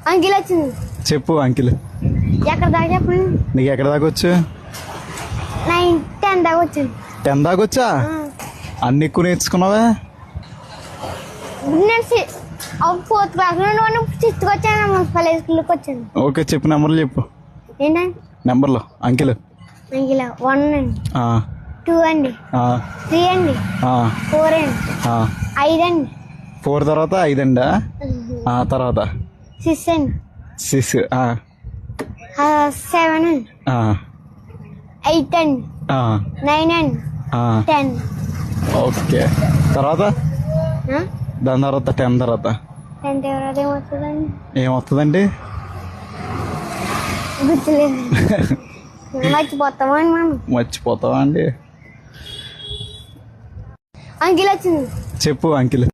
Uncle వచ్చింది. చెప్పు uncle. ఎక్కడ దాకా చెప్పండి. నీకు ఎక్కడ దాకా వచ్చు? 9, 10 దాకా వచ్చింది. 10 దాకా వచ్చా? అన్ని ఎక్కువ నేర్చుకున్నావా? నేను 4th క్లాస్ నుండి 6th వచ్చాను. మున్సిపల్ స్కూల్కి వచ్చాను. ఓకే చెప్పు, నెంబర్లు చెప్పు. ఏంటండి నెంబర్లు అంకిల్. అంకిల్ 1 అండి, 2 అండి, 3 అండి, 4 అండి, 5 అండి. 4 తర్వాత 5 అండి. తర్వాత 6 అండి, 6, 7 అండి, 8 అండి, 9 అండి, 10. ఓకే. తర్వాత దాని తర్వాత 10 తర్వాత 10 తర్వాత ఏమవుతుందండి? ఏమొస్తుందండి? గుర్తులేదు. మర్చిపోతామండి మనం. మర్చిపోతావా అండి? అంకిల్ వచ్చింది. చెప్పు అంకిల్.